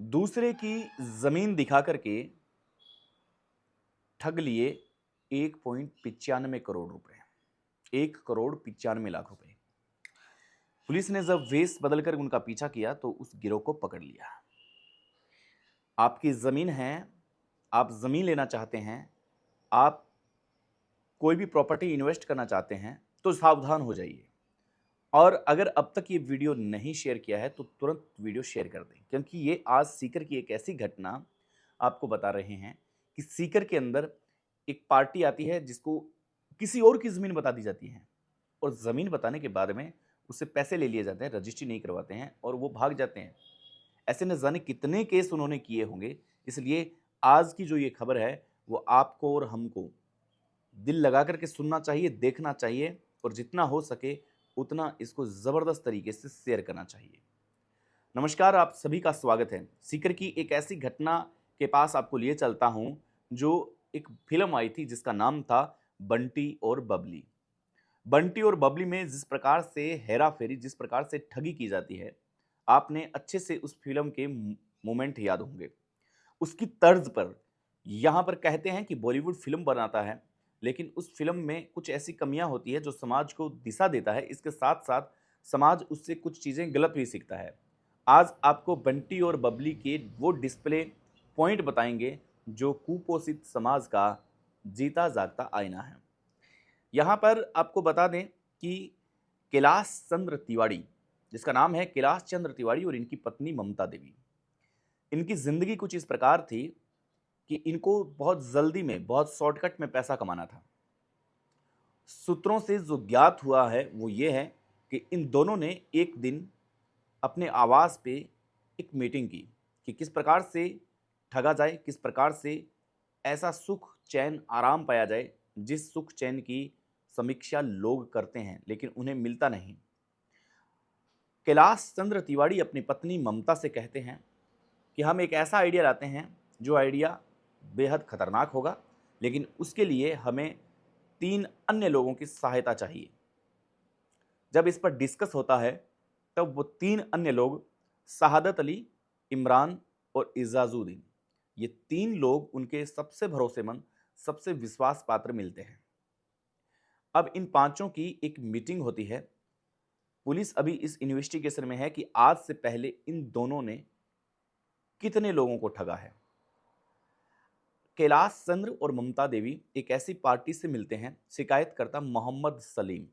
दूसरे की जमीन दिखा करके ठग लिए 1.95 करोड़ रुपए, 1 करोड़ 95 लाख रुपए। पुलिस ने जब वेश बदलकर उनका पीछा किया तो उस गिरोह को पकड़ लिया। आपकी जमीन है, आप जमीन लेना चाहते हैं, आप कोई भी प्रॉपर्टी इन्वेस्ट करना चाहते हैं तो सावधान हो जाइए। और अगर अब तक ये वीडियो नहीं शेयर किया है तो तुरंत वीडियो शेयर कर दें, क्योंकि ये आज सीकर की एक ऐसी घटना आपको बता रहे हैं कि सीकर के अंदर एक पार्टी आती है जिसको किसी और की ज़मीन बता दी जाती है, और ज़मीन बताने के बाद में उससे पैसे ले लिए जाते हैं, रजिस्ट्री नहीं करवाते हैं और वो भाग जाते हैं। ऐसे न जाने कितने केस उन्होंने किए होंगे। इसलिए आज की जो ये खबर है वो आपको और हमको दिल लगा करके सुनना चाहिए, देखना चाहिए और जितना हो सके उतना इसको ज़बरदस्त तरीके से शेयर करना चाहिए। नमस्कार, आप सभी का स्वागत है। सीकर की एक ऐसी घटना के पास आपको लिए चलता हूँ, जो एक फ़िल्म आई थी जिसका नाम था बंटी और बबली। बंटी और बबली में जिस प्रकार से हेरा-फेरी, जिस प्रकार से ठगी की जाती है, आपने अच्छे से उस फ़िल्म के मोमेंट याद होंगे। उसकी तर्ज पर यहाँ पर कहते हैं कि बॉलीवुड फ़िल्म बनाता है, लेकिन उस फ़िल्म में कुछ ऐसी कमियाँ होती हैं जो समाज को दिशा देता है, इसके साथ-साथ समाज उससे कुछ चीज़ें गलत भी सीखता है। आज आपको बंटी और बबली के वो डिस्प्ले पॉइंट बताएँगे जो कुपोषित समाज का जीता जागता आईना है। यहाँ पर आपको बता दें कि कैलाश चंद्र तिवारी, जिसका नाम है कैलाश चंद्र तिवारी, और इनकी पत्नी ममता देवी। इनकी ज़िंदगी कुछ इस प्रकार थी कि इनको बहुत जल्दी में, बहुत शॉर्टकट में पैसा कमाना था। सूत्रों से जो ज्ञात हुआ है वो ये है कि इन दोनों ने एक दिन अपने आवास पे एक मीटिंग की कि किस प्रकार से ठगा जाए, किस प्रकार से ऐसा सुख, चैन, आराम पाया जाए, जिस सुख चैन की समीक्षा लोग करते हैं लेकिन उन्हें मिलता नहीं। कैलाश चंद्र तिवारी अपनी पत्नी ममता से कहते हैं कि हम एक ऐसा आइडिया लाते हैं जो आइडिया बेहद खतरनाक होगा, लेकिन उसके लिए हमें 3 अन्य लोगों की सहायता चाहिए। जब इस पर डिस्कस होता है तब वो 3 अन्य लोग शहादत अली, इमरान और इजाजुद्दीन, ये 3 लोग उनके सबसे भरोसेमंद, सबसे विश्वास पात्र मिलते हैं। अब इन पांचों की एक मीटिंग होती है। पुलिस अभी इस इन्वेस्टिगेशन में है कि आज से पहले इन दोनों ने कितने लोगों को ठगा है। कैलाश चंद्र और ममता देवी एक ऐसी पार्टी से मिलते हैं, शिकायतकर्ता मोहम्मद सलीम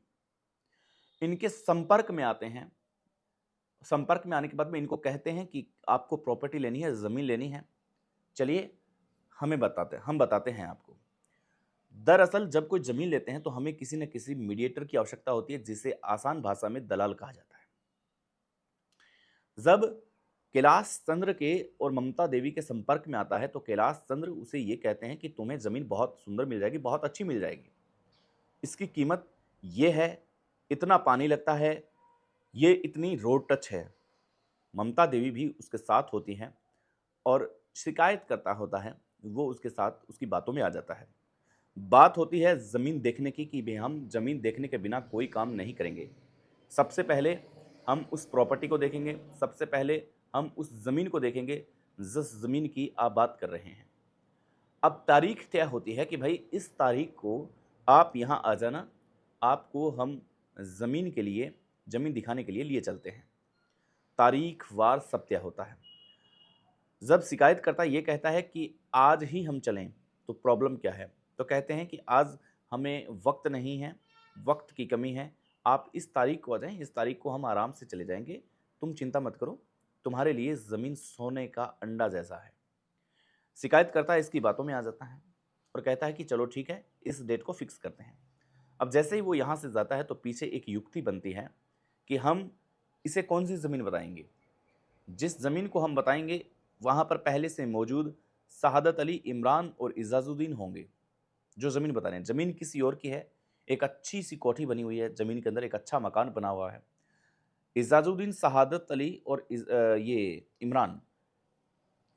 इनके संपर्क में आते हैं। संपर्क में आने के बाद में इनको कहते हैं कि आपको प्रॉपर्टी लेनी है, ज़मीन लेनी है, चलिए हम बताते हैं आपको। दरअसल जब कोई ज़मीन लेते हैं तो हमें किसी न किसी मीडिएटर की आवश्यकता होती है, जिसे आसान भाषा में दलाल कहा जाता है। जब कैलाश चंद्र के और ममता देवी के संपर्क में आता है तो कैलाश चंद्र उसे ये कहते हैं कि तुम्हें ज़मीन बहुत सुंदर मिल जाएगी, बहुत अच्छी मिल जाएगी। इसकी कीमत ये है, इतना पानी लगता है, ये इतनी रोड टच है। ममता देवी भी उसके साथ होती हैं और शिकायत करता होता है, वो उसके साथ उसकी बातों में आ जाता है। बात होती है ज़मीन देखने की कि भई हम ज़मीन देखने के बिना कोई काम नहीं करेंगे। सबसे पहले हम उस प्रॉपर्टी को देखेंगे, सबसे पहले हम उस ज़मीन को देखेंगे जिस ज़मीन की आप बात कर रहे हैं। अब तारीख तय होती है कि भाई इस तारीख को आप यहाँ आ जाना, आपको हम ज़मीन के लिए, ज़मीन दिखाने के लिए लिए चलते हैं। तारीख वार सब तय होता है। जब शिकायतकर्ता ये कहता है कि आज ही हम चलें, तो प्रॉब्लम क्या है? तो कहते हैं कि आज हमें वक़्त नहीं है, वक़्त की कमी है, आप इस तारीख को आ जाएँ, इस तारीख को हम आराम से चले जाएँगे, तुम चिंता मत करो, तुम्हारे लिए ज़मीन सोने का अंडा जैसा है। शिकायतकर्ता इसकी बातों में आ जाता है और कहता है कि चलो ठीक है, इस डेट को फ़िक्स करते हैं। अब जैसे ही वो यहाँ से जाता है तो पीछे एक युक्ति बनती है कि हम इसे कौन-सी ज़मीन बताएँगे। जिस ज़मीन को हम बताएँगे वहाँ पर पहले से मौजूद शहादत अली, इमरान और इज़ाज़ुद्दीन होंगे, जो ज़मीन बता रहे हैं। ज़मीन किसी और की है, एक अच्छी-सी कोठी बनी हुई है, ज़मीन के अंदर एक अच्छा मकान बना हुआ है। इज़ाज़ुद्दीन, शहादत अली और ये इमरान,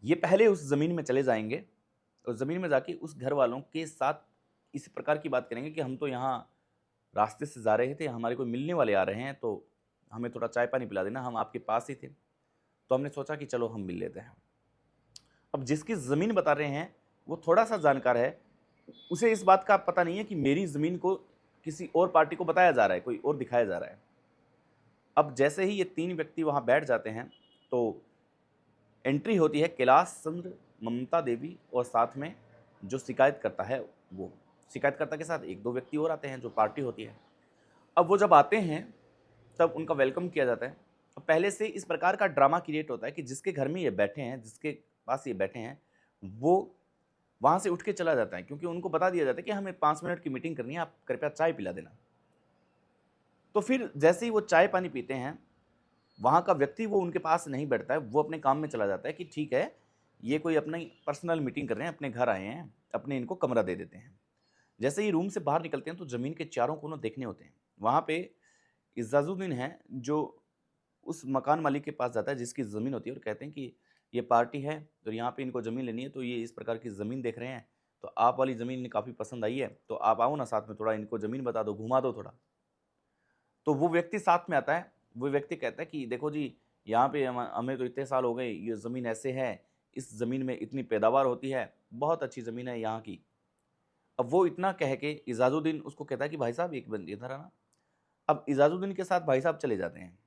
ये पहले उस ज़मीन में चले जाएँगे और ज़मीन में जाके उस घर वालों के साथ इस प्रकार की बात करेंगे कि हम तो यहाँ रास्ते से जा रहे थे, हमारे कोई मिलने वाले आ रहे हैं, तो हमें थोड़ा चाय-पानी पिला देना, हम आपके पास ही थे। तो हमने सोचा कि चलो हम मिल लेते हैं। अब जिसकी ज़मीन बता रहे हैं वो थोड़ा-सा जानकार है, उसे इस बात का पता नहीं है कि मेरी ज़मीन को किसी और पार्टी को बताया जा रहा है, कोई और दिखाया जा रहा है। अब जैसे ही ये 3 व्यक्ति वहाँ बैठ जाते हैं, तो एंट्री होती है कैलाश चंद्र, ममता देवी और साथ में जो शिकायत करता है वो। शिकायतकर्ता के साथ 1-2 व्यक्ति और आते हैं जो पार्टी होती है। अब वो जब आते हैं, तब उनका वेलकम किया जाता है। और पहले से इस प्रकार का ड्रामा क्रिएट होता है कि जिसके घर में ये बैठे हैं, जिसके पास ये बैठे हैं, वो वहाँ से उठ के चला जाता है, क्योंकि उनको बता दिया जाता है कि हमें 5 मिनट की मीटिंग करनी है, आप कृपया चाय पिला देना। तो फिर जैसे ही वो चाय पानी पीते हैं, वहाँ का व्यक्ति वो उनके पास नहीं बैठता है, वो अपने काम में चला जाता है कि ठीक है, ये कोई अपनी पर्सनल मीटिंग कर रहे हैं, अपने घर आए हैं, अपने इनको कमरा दे देते हैं। जैसे ही रूम से बाहर निकलते हैं तो ज़मीन के चारों कोनों देखने होते हैं। वहाँ पे इज़ाज़ुद्दीन है जो उस मकान मालिक के पास जाता है जिसकी ज़मीन होती है और कहते हैं कि ये पार्टी है और यहाँ पे इनको ज़मीन लेनी है, तो ये इस प्रकार की ज़मीन देख रहे हैं, तो आप वाली ज़मीन इन्हें काफ़ी पसंद आई है, तो आप आओ ना साथ में, थोड़ा इनको ज़मीन बता दो, घुमा दो थोड़ा। तो वो व्यक्ति साथ में आता है, वो व्यक्ति कहता है कि देखो जी, यहाँ पे हमें तो इतने साल हो गए, ये ज़मीन ऐसे है, इस ज़मीन में इतनी पैदावार होती है, बहुत अच्छी ज़मीन है यहाँ की। अब वो इतना कह के इज़ाज़ुद्दीन उसको कहता है कि भाई साहब एक मिनट इधर आना। अब इज़ाज़ुद्दीन के साथ भाई साहब चले जाते हैं।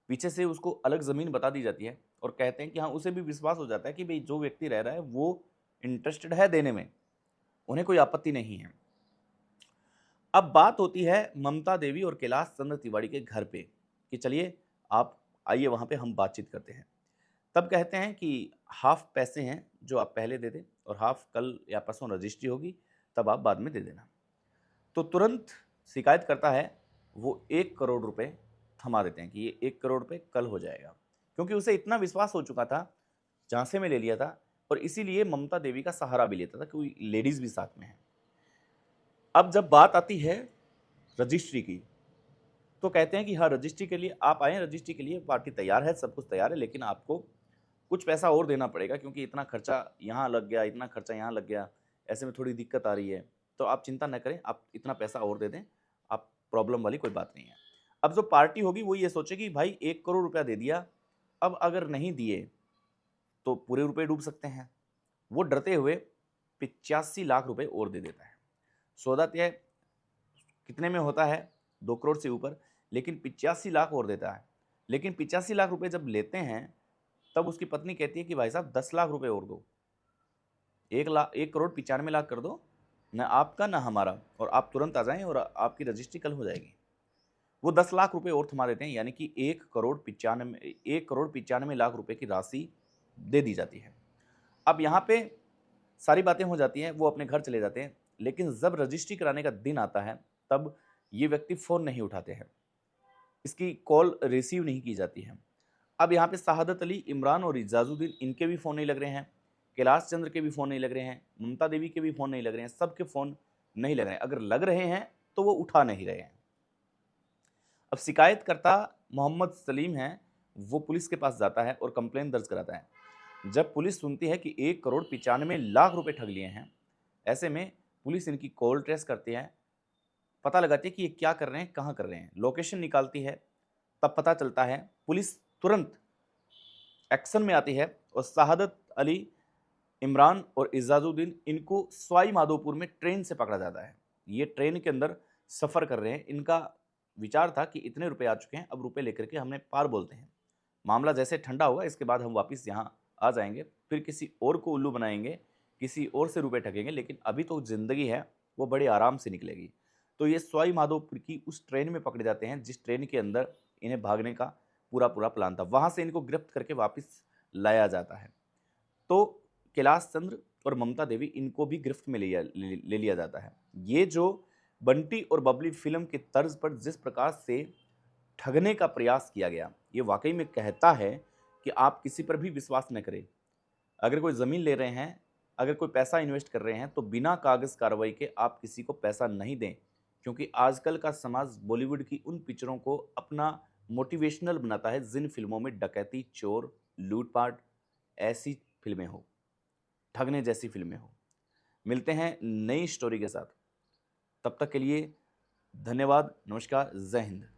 पीछे से उसको अलग ज़मीन बता दी जाती है और कहते हैं कि हाँ, उसे भी विश्वास हो जाता है कि भई जो व्यक्ति रह रहा है वो इंटरेस्टेड है देने में, उन्हें कोई आपत्ति नहीं है। अब बात होती है ममता देवी और कैलाश चंद्र तिवारी के घर पे कि चलिए आप आइए वहाँ पे हम बातचीत करते हैं। तब कहते हैं कि हाफ़ पैसे हैं जो आप पहले दे दें और हाफ़ कल या परसों रजिस्ट्री होगी, तब आप बाद में दे देना। तो तुरंत शिकायत करता है, वो 1 करोड़ रुपए थमा देते हैं कि ये 1 करोड़ रुपए कल हो जाएगा। क्योंकि उसे इतना विश्वास हो चुका था, झांसे में ले लिया था और इसीलिए ममता देवी का सहारा भी लेता था, कोई लेडीज़ भी साथ में है। अब जब बात आती है रजिस्ट्री की, तो कहते हैं कि हाँ, रजिस्ट्री के लिए आप आएँ, रजिस्ट्री के लिए पार्टी तैयार है, सब कुछ तैयार है, लेकिन आपको कुछ पैसा और देना पड़ेगा क्योंकि इतना खर्चा यहाँ लग गया, इतना खर्चा यहाँ लग गया, ऐसे में थोड़ी दिक्कत आ रही है। तो आप चिंता न करें, आप इतना पैसा और दे दें, आप प्रॉब्लम वाली कोई बात नहीं है। अब जो पार्टी होगी वो ये सोचेगी भाई 1 करोड़ रुपया दे दिया, अब अगर नहीं दिए तो पूरे रुपए डूब सकते हैं। वो डरते हुए 85 लाख रुपए और दे देता है। सौदा तय कितने में होता है? 2 करोड़ से ऊपर, लेकिन 85 लाख और देता है। लेकिन 85 लाख रुपए जब लेते हैं, तब उसकी पत्नी कहती है कि भाई साहब 10 लाख रुपए और दो। 1 करोड़ 95 लाख कर दो, ना आपका ना हमारा, और आप तुरंत आ जाएँ और आपकी रजिस्ट्री कल हो जाएगी। वो 10 लाख रुपए और थमा देते हैं, यानी कि 1 करोड़ 95 लाख रुपए की राशि दे दी जाती है। अब यहाँ पे सारी बातें हो जाती हैं, वो अपने घर चले जाते हैं, लेकिन जब रजिस्ट्री कराने का दिन आता है, तब ये व्यक्ति फ़ोन नहीं उठाते हैं। इसकी कॉल रिसीव नहीं की जाती है। अब यहाँ पे शहादत अली, इमरान और इजाज़ुद्दीन, इनके भी फ़ोन नहीं लग रहे हैं, कैलाश चंद्र के भी फ़ोन नहीं लग रहे हैं, ममता देवी के भी फ़ोन नहीं लग रहे हैं, सबके फ़ोन नहीं लग रहे हैं। अगर लग रहे हैं, तो वो उठा नहीं रहे हैं। अब शिकायतकर्ता मोहम्मद सलीम है, वो पुलिस के पास जाता है और कंप्लेंट दर्ज कराता है। जब पुलिस सुनती है कि 1 करोड़ 95 लाख रुपए ठग लिए हैं, ऐसे में पुलिस इनकी कॉल ट्रेस करती है, पता लगाती है कि ये क्या कर रहे हैं, कहाँ कर रहे हैं, लोकेशन निकालती है, तब पता चलता है। पुलिस तुरंत एक्शन में आती है और शहादत अली, इमरान और इजाज़ुद्दीन, इनको सवाई माधोपुर में ट्रेन से पकड़ा जाता है। ये ट्रेन के अंदर सफ़र कर रहे हैं। इनका विचार था कि इतने रुपए आ चुके हैं, अब रुपए लेकर के हमने पार बोलते हैं। मामला जैसे ठंडा होगा, इसके बाद हम वापस यहाँ आ जाएँगे, फिर किसी और को उल्लू बनाएँगे, किसी और से रुपए ठगेंगे, लेकिन अभी तो ज़िंदगी है, वो बड़े आराम से निकलेगी। तो ये सवाई माधोपुर की उस ट्रेन में पकड़े जाते हैं, जिस ट्रेन के अंदर इन्हें भागने का पूरा-पूरा प्लान था। वहाँ से इनको गिरफ्त करके वापस लाया जाता है। तो कैलाश चंद्र और ममता देवी, इनको भी गिरफ्त में ले लिया जाता है। ये जो बंटी और बबली फ़िल्म की तर्ज पर जिस प्रकार से ठगने का प्रयास किया गया, ये वाक़ई में कहता है कि आप किसी पर भी विश्वास न करें। अगर कोई ज़मीन ले रहे हैं, अगर कोई पैसा इन्वेस्ट कर रहे हैं, तो बिना कागज़ कार्रवाई के आप किसी को पैसा नहीं दें। क्योंकि आजकल का समाज बॉलीवुड की उन पिक्चरों को अपना मोटिवेशनल बनाता है, जिन फ़िल्मों में डकैती, चोर, लूट-पाट ऐसी फ़िल्में हों, ठगने जैसी फ़िल्में हों। मिलते हैं नई स्टोरी के साथ। तब तक के लिए धन्यवाद, नमस्कार, जय हिंद।